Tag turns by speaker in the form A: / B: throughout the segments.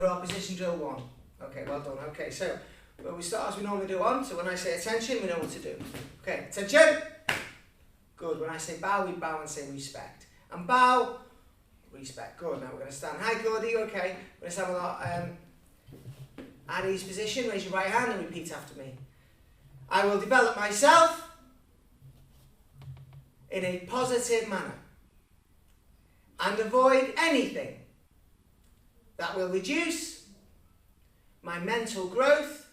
A: Position drill 1. Okay, well done. Okay, so we start as we normally do on. So when I say attention, we know what to do. Okay, attention. Good. When I say bow, we bow and say respect. And bow, respect. Good. Now we're going to stand. Hi, good. Are you okay? We're going to have a lot. At ease position. Raise your right hand and repeat after me. I will develop myself in a positive manner and avoid anything that will reduce my mental growth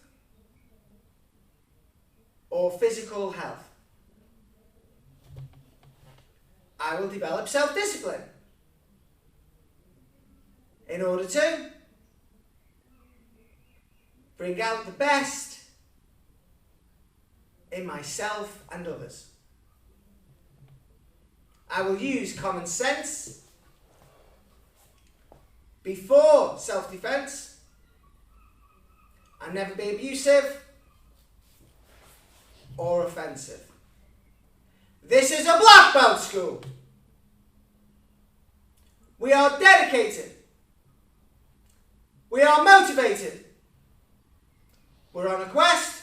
A: or physical health. I will develop self-discipline in order to bring out the best in myself and others. I will use common sense before self-defense and never be abusive or offensive. This is a black belt school. We are dedicated. We are motivated. We're on a quest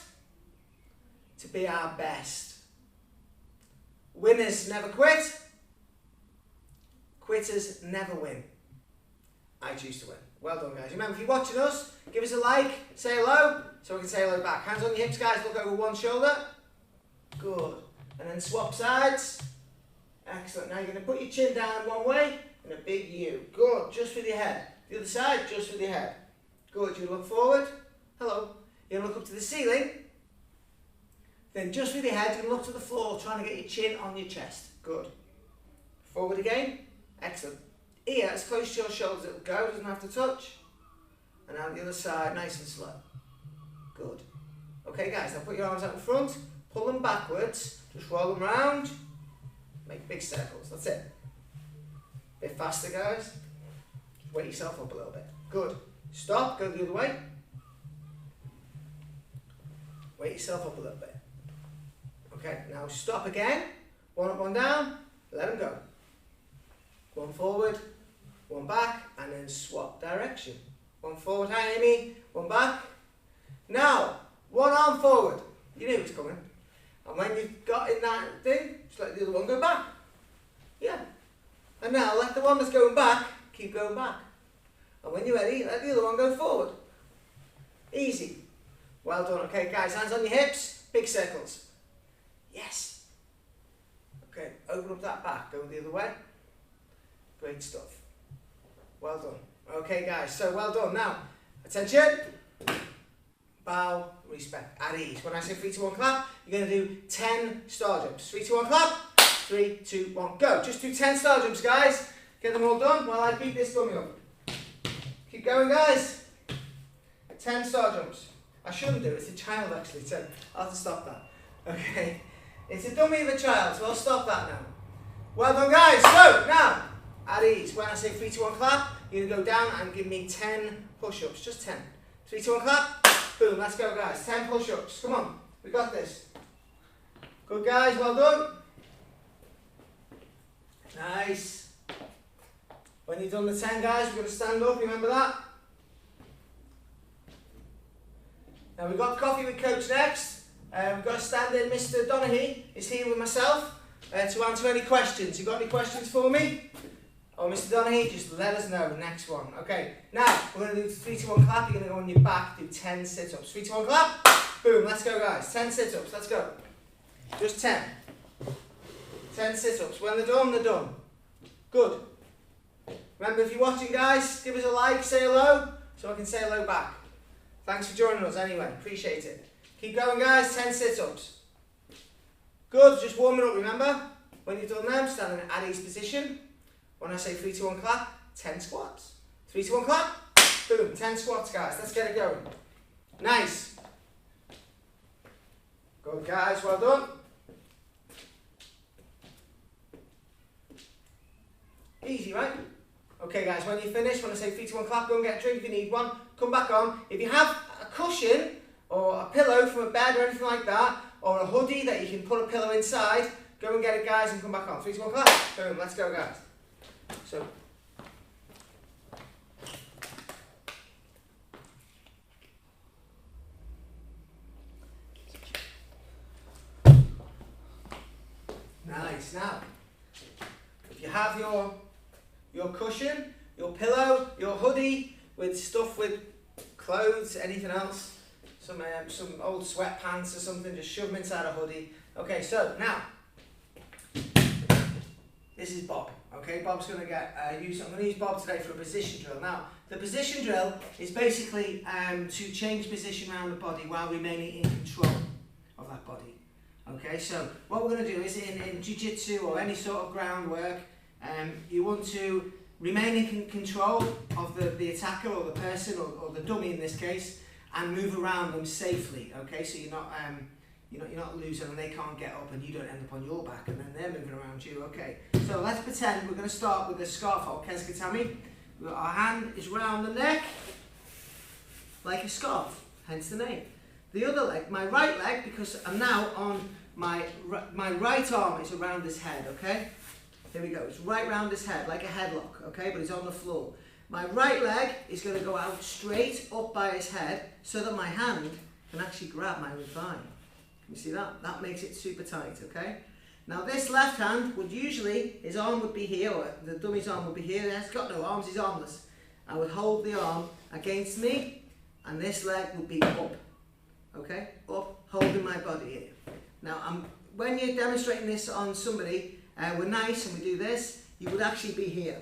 A: to be our best. Winners never quit. Quitters never win. I choose to win. Well done, guys. Remember, if you're watching us, give us a like, say hello, so we can say hello back. Hands on your hips, guys. Look over one shoulder. Good. And then swap sides. Excellent. Now you're going to put your chin down one way and a big U. Good. Just with your head. The other side, just with your head. Good. You look forward. Hello. You're going to look up to the ceiling. Then just with your head, you're going to look to the floor, trying to get your chin on your chest. Good. Forward again. Excellent. Ear as close to your shoulders as it will go, doesn't have to touch. And out the other side, nice and slow. Good. Okay, guys, now put your arms out in front, pull them backwards, just roll them round, make big circles. That's it. Bit faster, guys. Just wake yourself up a little bit. Good. Stop, go the other way. Wake yourself up a little bit. Okay, now stop again. One up, one down, let them go. One forward, one back, and then swap direction. One forward, hi Amy, one back. Now, one arm forward. You knew it was coming. And when you've got in that thing, just let the other one go back. Yeah. And now let the one that's going back, keep going back. And when you're ready, let the other one go forward. Easy. Well done. Okay, guys, hands on your hips, big circles. Yes. Okay, open up that back, go the other way. Great stuff. Well done. Okay, guys, so well done. Now, attention. Bow, respect, at ease. When I say 3, 2, 1, clap, you're going to do 10 star jumps. 3, 2, 1, clap. 3, 2, 1, go. Just do 10 star jumps, guys. Get them all done while I beat this dummy up. Keep going, guys. 10 star jumps. I shouldn't do it. It's a child, actually. So I'll have to stop that. Okay. It's a dummy of a child, so I'll stop that now. Well done, guys. So, now, at ease. When I say 3, 2, 1, clap, you're going to go down and give me 10 push-ups. Just 10. 3, 2, 1, clap. Boom. Let's go, guys. 10 push-ups. Come on. We got this. Good, guys. Well done. Nice. When you've done the 10, guys, we're going to stand up. Remember that? Now, we've got coffee with Coach next. We've got a stand-in. Mr. Donaghy is here with myself to answer any questions. You got any questions for me? Oh, Mr. Donaghy, just let us know. Next one. Okay. Now, we're going to do 3, 2, 1, clap. You're going to go on your back, do 10 sit-ups. 3, 2, 1, clap. Boom. Let's go, guys. 10 sit-ups. Let's go. Just 10. 10 sit-ups. When they're done, they're done. Good. Remember, if you're watching, guys, give us a like, say hello, so I can say hello back. Thanks for joining us anyway. Appreciate it. Keep going, guys. 10 sit-ups. Good. Just warming up, remember? When you've done them, stand in at ease position. When I say 3, 2, 1, clap, 10 squats. 3, 2, 1, clap. Boom. 10 squats, guys. Let's get it going. Nice. Good, guys. Well done. Easy, right? Okay, guys. When you finish, when I say 3, 2, 1, clap, go and get a drink if you need one. Come back on. If you have a cushion or a pillow from a bed or anything like that, or a hoodie that you can put a pillow inside, go and get it, guys, and come back on. 3, 2, 1, clap. Boom. Let's go, guys. So, nice. Now, if you have your cushion, your pillow, your hoodie with stuff with clothes, anything else, some old sweatpants or something, just shove them inside a hoodie. Okay, so now, this is Bob. Okay, Bob's going to I'm going to use Bob today for a position drill. Now, the position drill is basically to change position around the body while remaining in control of that body. Okay, so what we're going to do is in jiu-jitsu or any sort of groundwork, you want to remain in control of the attacker or the person or the dummy in this case, and move around them safely. Okay, so you're not losing and they can't get up and you don't end up on your back and then they're moving around you. Okay, so let's pretend we're going to start with a scarf hold, Kesukatami. Our hand is round the neck like a scarf, hence the name. The other leg, my right leg, because I'm now on my right arm is around his head, okay? Here we go, it's right round his head, like a headlock, okay? But he's on the floor. My right leg is going to go out straight up by his head so that my hand can actually grab my thigh. You see that? That makes it super tight, okay? Now this left hand would usually, his arm would be here, or the dummy's arm would be here. He's got no arms, he's armless. I would hold the arm against me, and this leg would be up, okay? Up, holding my body here. Now, when you're demonstrating this on somebody, we're nice and we do this, you would actually be here,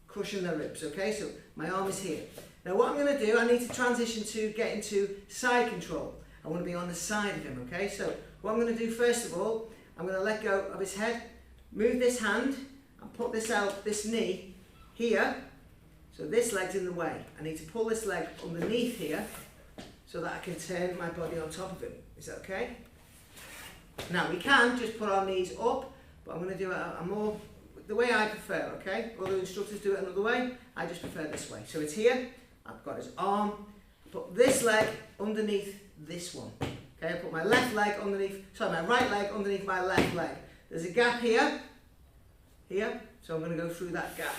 A: crushing their ribs, okay? So my arm is here. Now what I'm going to do, I need to transition to get into side control. I want to be on the side of him, okay? So what I'm going to do first of all, I'm going to let go of his head, move this hand, and put this knee here. So this leg's in the way. I need to pull this leg underneath here so that I can turn my body on top of him. Is that okay? Now we can just put our knees up, but I'm going to do it the way I prefer, okay? Other instructors do it another way. I just prefer this way. So it's here. I've got his arm. Put this leg underneath this one. Okay, I put my left leg underneath, my right leg underneath my left leg. There's a gap here, so I'm going to go through that gap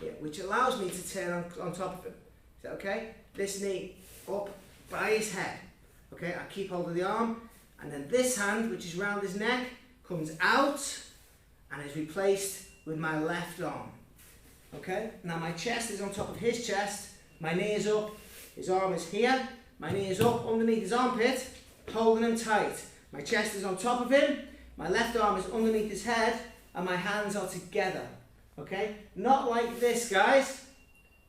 A: here, which allows me to turn on top of him. Is that okay? This knee up by his head. Okay, I keep hold of the arm, and then this hand, which is round his neck, comes out and is replaced with my left arm. Okay, now my chest is on top of his chest, my knee is up, his arm is here, my knee is up underneath his armpit, holding him tight. My chest is on top of him, my left arm is underneath his head, and my hands are together. Okay? Not like this, guys.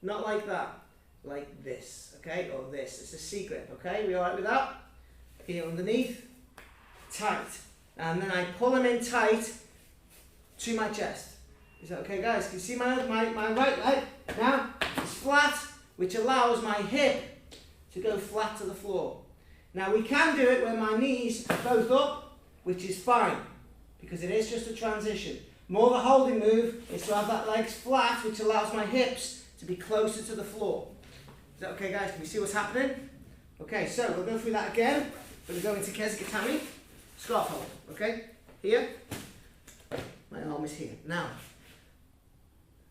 A: Not like that. Like this. Okay? Or this. It's a C-grip. Okay? We alright with that? Here underneath. Tight. And then I pull him in tight to my chest. Is that okay, guys? Can you see my right leg now? It's flat, which allows my hip to go flat to the floor. Now we can do it when my knees are both up, which is fine, because it is just a transition. More the holding move is to have that legs flat, which allows my hips to be closer to the floor. Is that okay, guys? Can you see what's happening? Okay, so we'll go through that again. We're going to go into Kesukatami, scarf hold, okay? Here, my arm is here. Now,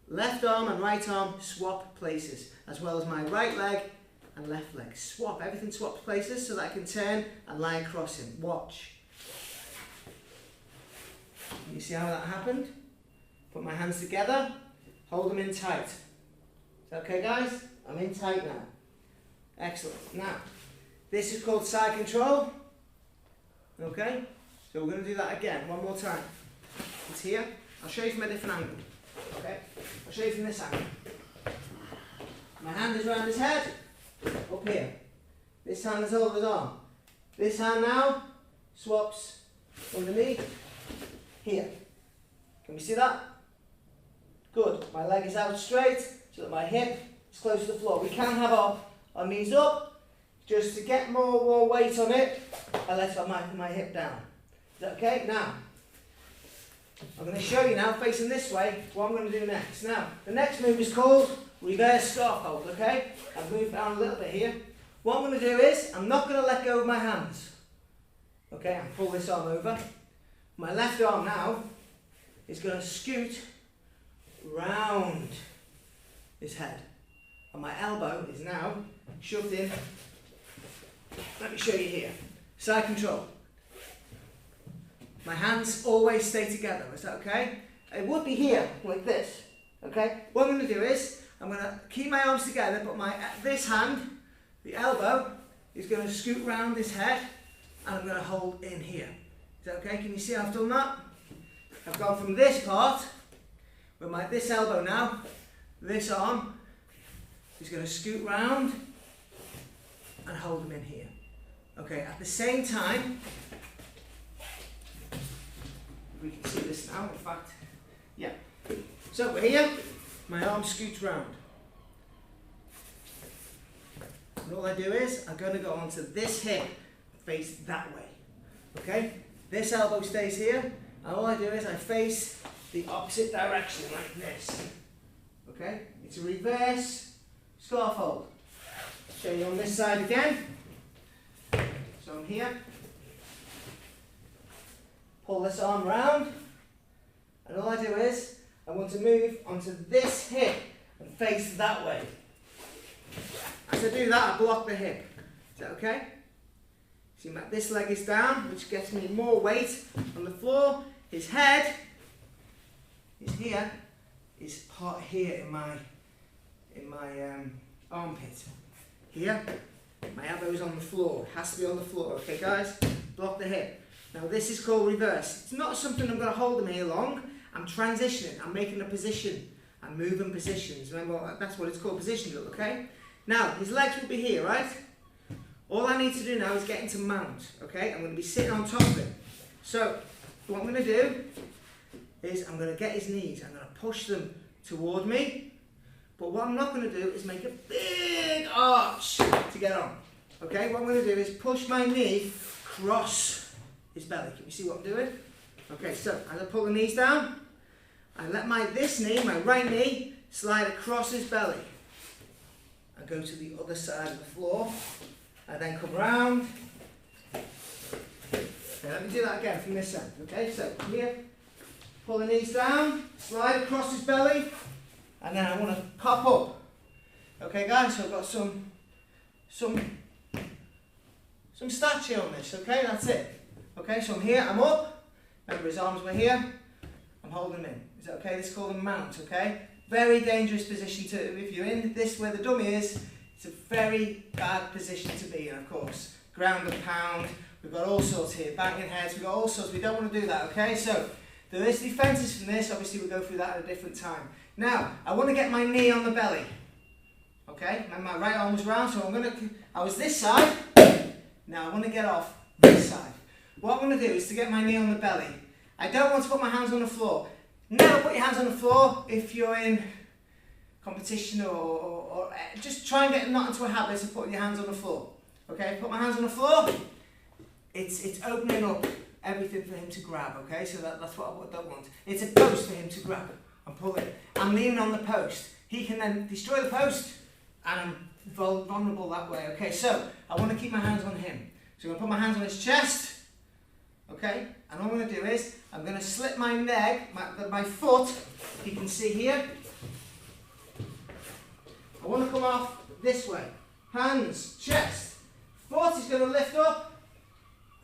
A: left arm and right arm swap places, as well as my right leg and left leg. Swap, everything swaps places so that I can turn and lie across him. Watch. Can you see how that happened? Put my hands together, hold them in tight. Is that okay, guys? I'm in tight now. Excellent. Now, this is called side control. Okay? So we're going to do that again, one more time. It's here. I'll show you from a different angle. Okay? I'll show you from this angle. My hand is around his head, up here. This hand is over his arm. This hand now swaps underneath here. Can we see that? Good. My leg is out straight so that my hip is close to the floor. We can have our knees up. Just to get more weight on it, I let my hip down. Is that okay? Now, I'm going to show you now, facing this way, what I'm going to do next. Now, the next move is called reverse scarf hold, okay? I've moved down a little bit here. What I'm going to do is, I'm not going to let go of my hands. Okay, and pull this arm over. My left arm now is going to scoot round his head. And my elbow is now shoved in. Let me show you here. Side control. My hands always stay together, is that okay? It would be here, like this, okay? What I'm going to do is, I'm going to keep my arms together, but this hand, the elbow, is going to scoot round this head, and I'm going to hold in here. Is that okay? Can you see how I've done that? I've gone from this part, with this elbow now, this arm is going to scoot round and hold them in here. Okay, at the same time, we can see this now, in fact, yeah. So we're here, my arm scoots round. And all I do is, I'm going to go onto this hip, face that way. Okay? This elbow stays here, and all I do is I face the opposite direction, like this. Okay? It's a reverse scarf hold. Show you on this side again. So I'm here. Pull this arm round, and all I do is I want to move onto this hip and face that way. As I do that, I block the hip. Is that okay? See, this leg is down, which gets me more weight on the floor. His head is here, is part here in my armpit. Here, my elbow is on the floor. It has to be on the floor. Okay, guys? Block the hip. Now this is called reverse. It's not something I'm going to hold them here long. I'm transitioning. I'm making a position. I'm moving positions. Remember, that's what it's called, position drill, okay? Now, his legs will be here, right? All I need to do now is get him to mount, okay? I'm going to be sitting on top of him. So, what I'm going to do is I'm going to get his knees. I'm going to push them toward me. But what I'm not going to do is make a big arch to get on. Okay, what I'm going to do is push my knee across his belly. Can you see what I'm doing? Okay, so as I pull the knees down, I let this knee, my right knee, slide across his belly. I go to the other side of the floor. I then come round. Okay, let me do that again from this side. Okay, so here, pull the knees down, slide across his belly, and then I want to pop up. Okay, guys, so I've got some stature on this. Okay, that's it. Okay, so I'm here, I'm up. Remember, his arms were here. I'm holding him in. Is that okay? This is called a mount. Okay, very dangerous position to. If you're in this where the dummy is, it's a very bad position to be in. Of course, ground and pound. We've got all sorts here, banging heads. We've got all sorts. We don't want to do that. Okay, so there is defences from this. Obviously, we'll go through that at a different time. Now, I want to get my knee on the belly. Okay, and my right arm was round, so I was this side. Now I want to get off this side. What I'm going to do is to get my knee on the belly. I don't want to put my hands on the floor. Never put your hands on the floor if you're in competition or just try and get not into a habit of putting your hands on the floor. Okay, put my hands on the floor. It's opening up everything for him to grab. Okay, so that's what I don't want. It's a post for him to grab and pull it. I'm leaning on the post. He can then destroy the post, and I'm vulnerable that way. Okay, so I want to keep my hands on him. So I'm going to put my hands on his chest. Okay, and all I'm going to do is I'm going to slip my leg, my foot. You can see here. I want to come off this way. Hands, chest. Foot is going to lift up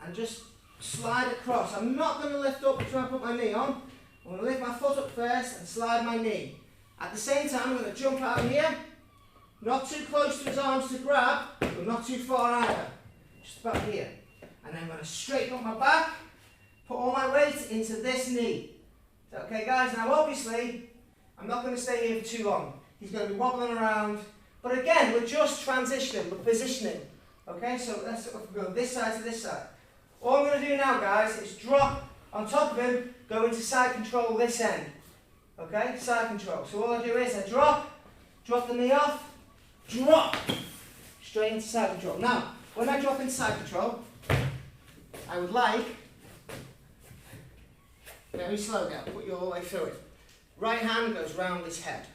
A: and just slide across. I'm not going to lift up and try and put my knee on. I'm going to lift my foot up first and slide my knee. At the same time, I'm going to jump out of here. Not too close to his arms to grab, but not too far either. Just about here. And then I'm going to straighten up my back, put all my weight into this knee. Is that okay, guys? Now, obviously, I'm not going to stay here for too long. He's going to be wobbling around. But again, we're just transitioning, we're positioning. Okay, so let's go this side to this side. All I'm going to do now, guys, is drop on top of him, go into side control this end. Okay, side control. So all I do is I drop the knee off, drop, straight into side control. Now, when I drop into side control, I would like, very slow now, put you all the way through it. Right hand goes round this head.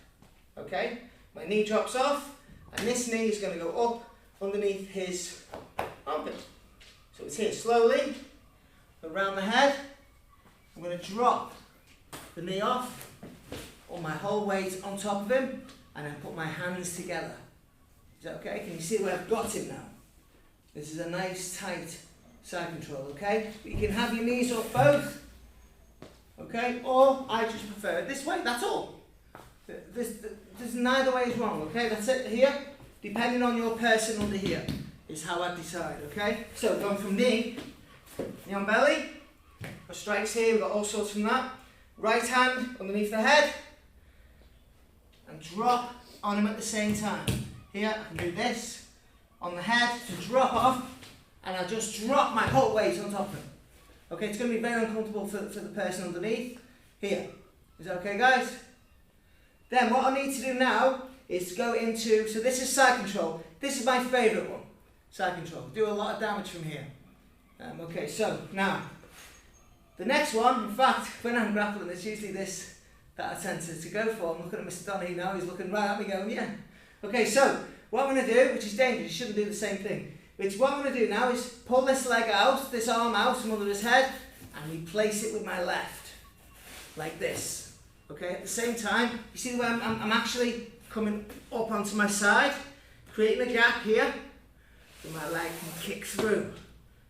A: Okay, my knee drops off, and this knee is going to go up underneath his armpit. So it's here, slowly, around the head. I'm going to drop the knee off, all my whole weight on top of him, and then put my hands together. Is that okay? Can you see where I've got him now? This is a nice tight side control, okay? But you can have your knees up both, okay? Or I just prefer it this way, that's all. There's neither way is wrong, okay? That's it here. Depending on your person under here is how I decide, okay? So going from knee on belly, got strikes here, we've got all sorts from that. Right hand underneath the head, and drop on him at the same time. Here, I can do this on the head to drop off, and I'll just drop my whole weight on top of him. Okay, it's going to be very uncomfortable for the person underneath. Here, is that okay, guys? Then what I need to do now is go into, so this is side control. This is my favourite one, side control. Do a lot of damage from here. Okay, so now, the next one, in fact, when I'm grappling, it's usually this that I tend to go for. I'm looking at Mr. Donny now, he's looking right at me going, yeah. Okay, so what I'm going to do, which is dangerous, you shouldn't do the same thing. Which what I'm going to do now is pull this leg out, this arm out from under his head, and replace it with my left, like this. Okay, at the same time, you see the way I'm actually coming up onto my side, creating a gap here, so my leg can kick through.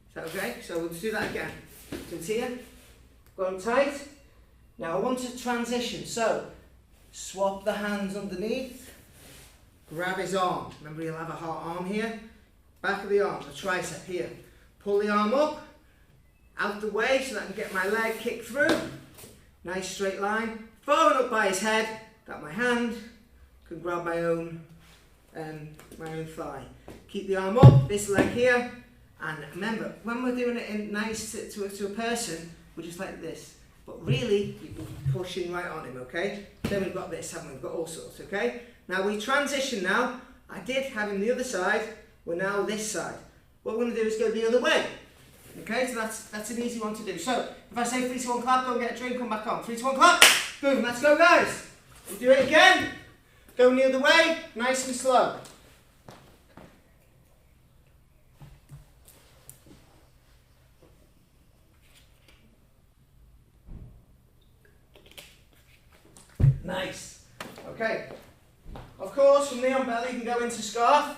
A: Is that okay? So we'll do that again. So it's here, going tight. Now I want to transition, so swap the hands underneath, grab his arm. Remember, he'll have a hot arm here. Back of the arm, the tricep here. Pull the arm up, out the way so that I can get my leg kicked through. Nice straight line. Following up by his head, that my hand can grab my own thigh. Keep the arm up, this leg here. And remember, when we're doing it in nice to a person, we're just like this. But really, you're pushing right on him, okay? Then we've got this, haven't we? We've got all sorts, okay? Now we transition now. I did have him the other side. We're now this side. What we're going to do is go the other way. Okay, so that's an easy one to do. So, if I say 3, 2, 1, clap, go and get a drink, come back on. 3, 2, 1, clap. Boom, let's go, guys. We'll do it again. Going the other way, nice and slow. Nice. Okay. Of course, from knee on belly, you can go into scarf,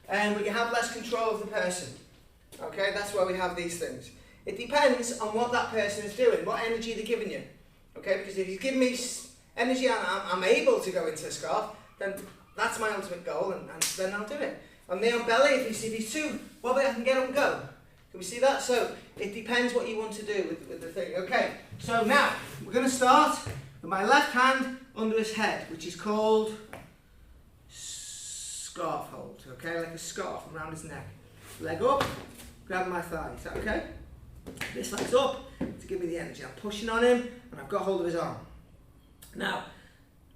A: and we can have less control of the person. Okay, that's why we have these things. It depends on what that person is doing, what energy they're giving you. Okay, because if you give me energy and I'm able to go into a scarf, then that's my ultimate goal, and then I'll do it. On knee on belly, if he's too wobbly, I can get him and go. Can we see that? So it depends what you want to do with the thing. Okay, so now we're going to start with my left hand under his head, which is called scarf hold, okay, like a scarf around his neck. Leg up, grab my thigh, is that okay? This leg's up to give me the energy. I'm pushing on him and I've got hold of his arm. Now,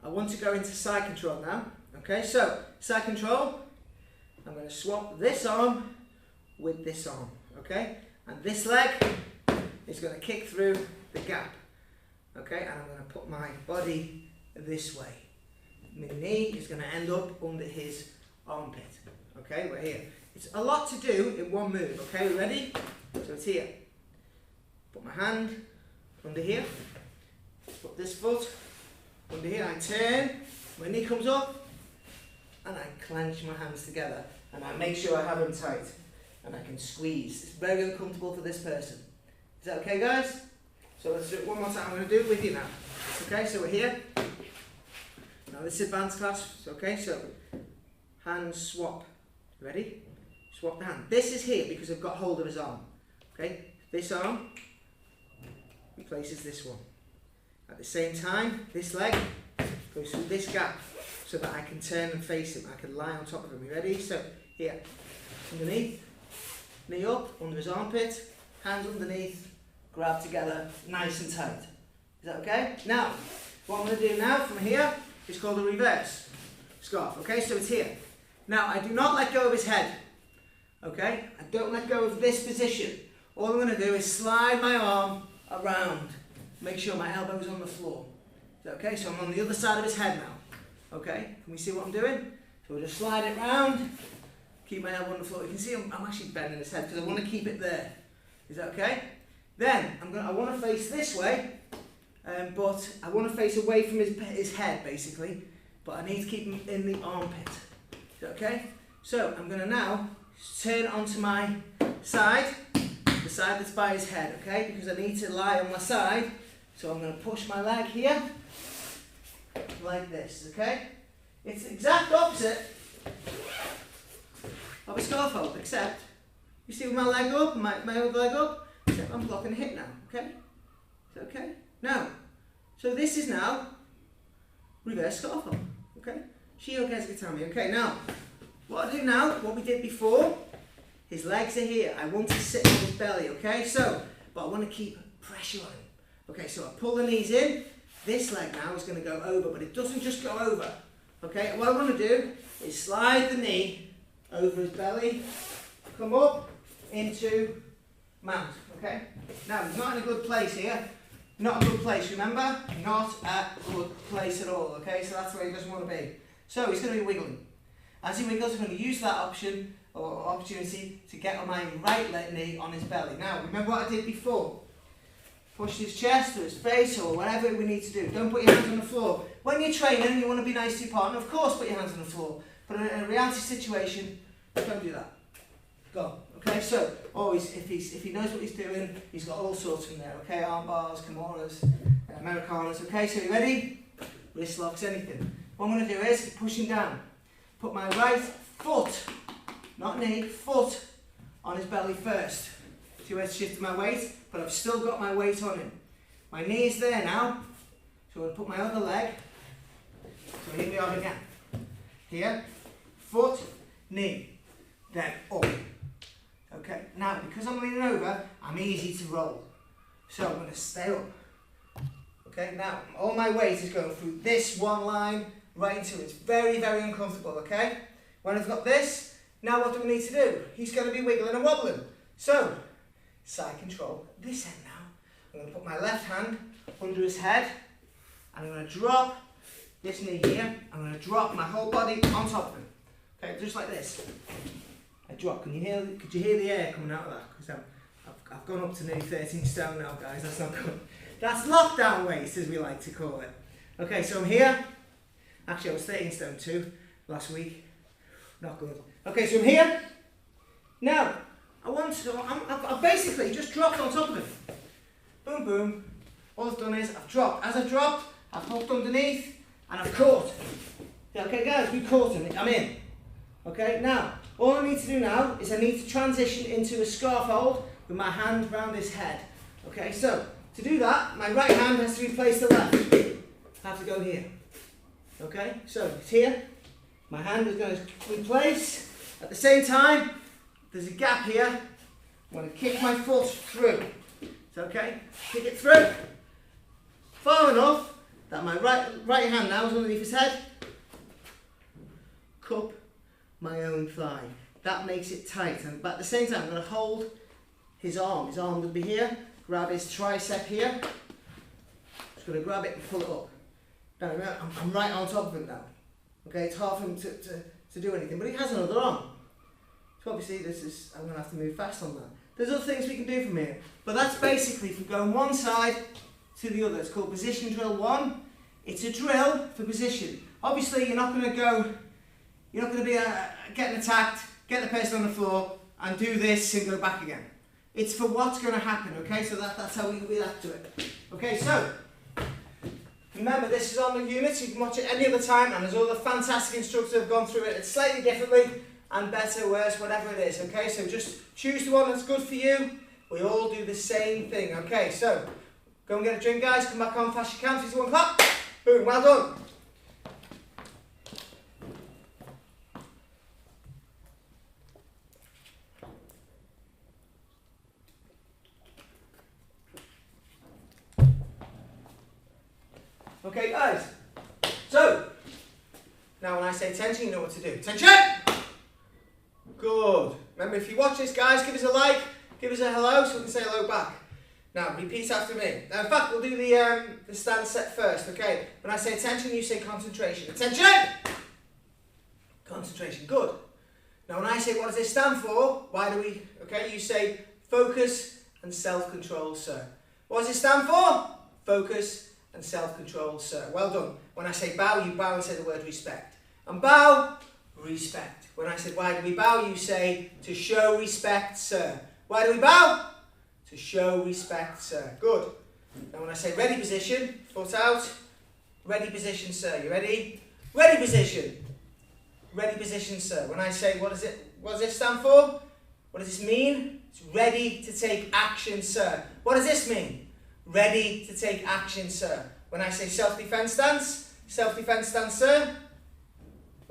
A: I want to go into side control now, okay, so side control, I'm going to swap this arm with this arm, okay, and this leg is going to kick through the gap, okay, and I'm going to put my body this way. My knee is going to end up under his armpit. Okay, we're here. It's a lot to do in one move. Okay, we ready? So it's here. Put my hand under here. Put this foot under here. I turn. My knee comes up, and I clench my hands together, and I make sure I have them tight, and I can squeeze. It's very uncomfortable for this person. Is that okay, guys? So let's do it one more time. I'm going to do it with you now. Okay, so we're here. Now this is advanced class, okay, so hand swap. Ready? Swap the hand. This is here because I've got hold of his arm. Okay, this arm replaces this one. At the same time, this leg goes through this gap so that I can turn and face him. I can lie on top of him. You ready? So here, underneath, knee up, under his armpit, hands underneath, grab together, nice and tight. Is that okay? Now, what I'm going to do now from here, it's called a reverse scarf, okay, so it's here. Now, I do not let go of his head, okay, I don't let go of this position. All I'm going to do is slide my arm around, make sure my elbow's on the floor. Is that okay, so I'm on the other side of his head now, okay, can we see what I'm doing? So we'll just slide it round, keep my elbow on the floor. You can see I'm actually bending his head because I want to keep it there. Is that okay? Then, I want to face this way, but I want to face away from his head, basically, but I need to keep him in the armpit. Is that okay? So I'm going to now turn onto my side, the side that's by his head, okay? Because I need to lie on my side. So I'm going to push my leg here, like this, okay? It's the exact opposite of a scarf hold, except, you see with my leg up, my other leg up, except I'm blocking the hip now, okay? Is that okay? Now, so this is now reverse scarf hold, okay? Shiho Kezukatame, okay? Now, what I do now, what we did before, his legs are here. I want to sit on his belly, okay? So, but I want to keep pressure on him. Okay, so I pull the knees in. This leg now is going to go over, but it doesn't just go over. Okay, what I want to do is slide the knee over his belly, come up into mount. Okay, now he's not in a good place here. Not a good place, remember? Not a good place at all. Okay, so that's where he doesn't want to be. So he's going to be wiggling. As he wiggles, I'm going to use that option or opportunity to get on my right knee on his belly. Now, remember what I did before? Push his chest or his face or whatever we need to do. Don't put your hands on the floor. When you're training and you want to be nice to your partner, of course put your hands on the floor. But in a reality situation, don't do that. Go. Okay, so always, if he knows what he's doing, he's got all sorts in there. Okay, arm bars, kimoras, Americanas. Okay, so you ready? Wrist locks, anything. What I'm going to do is push him down. Put my right foot, not knee, foot on his belly first. See where it's shifted my weight? But I've still got my weight on him. My knee is there now, so I'm going to put my other leg, so here we are again. Here, foot, knee, then up. Okay, now because I'm leaning over, I'm easy to roll. So I'm going to stay up. Okay, now all my weight is going through this one line right into it. It's very, very uncomfortable, okay? When I've got this, now what do we need to do? He's going to be wiggling and wobbling. So, side control, this end now. I'm going to put my left hand under his head and I'm going to drop this knee here. I'm going to drop my whole body on top of him. Okay, just like this. I drop. Could you hear the air coming out of that? Because I've gone up to nearly 13 stone now, guys. That's not good. That's lockdown weight, as we like to call it. Okay, so I'm here. Actually, I was 13 stone too last week. Not good. Okay, so I'm here. Now, I've basically just dropped on top of him. Boom, boom. All I've done is I've dropped. As I've dropped, I've hooked underneath and I've caught. Yeah, okay, guys, we caught him. I'm in. Okay, now, all I need to do now is I need to transition into a scarf hold with my hand round his head. Okay, so to do that, my right hand has to replace the left. I have to go here. Okay, so it's here. My hand is going to replace. At the same time, there's a gap here. I'm going to kick my foot through. It's okay. Kick it through. Far enough that my right hand now is underneath his head. Cup my own thigh. That makes it tight. But at the same time, I'm going to hold his arm. His arm will be here. Grab his tricep here. Just going to grab it and pull it up. Now, I'm right on top of him now. Okay, it's hard for him to do anything, but he has another arm. So obviously I'm going to have to move fast on that. There's other things we can do from here, but that's basically from going one side to the other. It's called position drill 1. It's a drill for position. Obviously you're not going to be getting attacked, get the person on the floor and do this and go back again. It's for what's going to happen, okay? So that's how we react to it. Okay, so remember, this is on the units. You can watch it any other time, and there's all the fantastic instructors who have gone through it slightly differently and better, worse, whatever it is. Okay, so just choose the one that's good for you. We all do the same thing. Okay, so go and get a drink, guys. Come back on fast you can. 3, 2, 1, clap. Boom. Well done. Okay, guys, so now when I say attention, you know what to do. Attention! Good. Remember, if you watch this, guys, give us a like, give us a hello so we can say hello back. Now, repeat after me. Now, in fact, we'll do the stand set first, okay? When I say attention, you say concentration. Attention! Concentration, good. Now, when I say what does this stand for, why do we, okay, you say focus and self-control, sir. What does it stand for? Focus and self-control, sir. Well done. When I say bow, you bow and say the word respect. And bow, respect. When I said why do we bow, you say to show respect, sir. Why do we bow? To show respect, sir. Good. Now when I say ready position, foot out. Ready position, sir. You ready? Ready position. Ready position, sir. When I say, what does this stand for? What does this mean? It's ready to take action, sir. What does this mean? Ready to take action, sir. When I say self-defense stance, sir.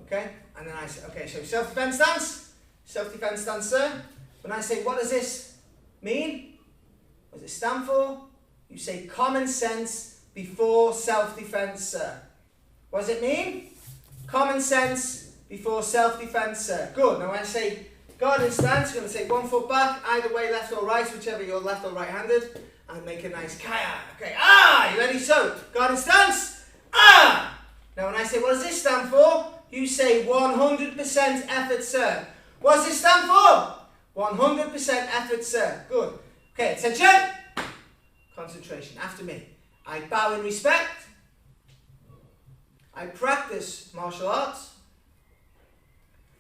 A: Okay? And then I say, okay, so self-defense stance, sir. When I say, what does this mean? What does it stand for? You say common sense before self-defense, sir. What does it mean? Common sense before self-defense, sir. Good. Now when I say guarding stance, you're going to take 1 foot back, either way, left or right, whichever you're left or right-handed, and make a nice kaya. Okay, you ready? So, guarding stance, Now when I say, what does this stand for? You say 100% effort, sir. What does this stand for? 100% effort, sir. Good. Okay, attention. Concentration. After me. I bow in respect. I practice martial arts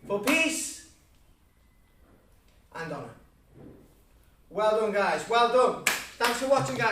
A: for peace and honour. Well done, guys. Well done. Thanks for watching, guys.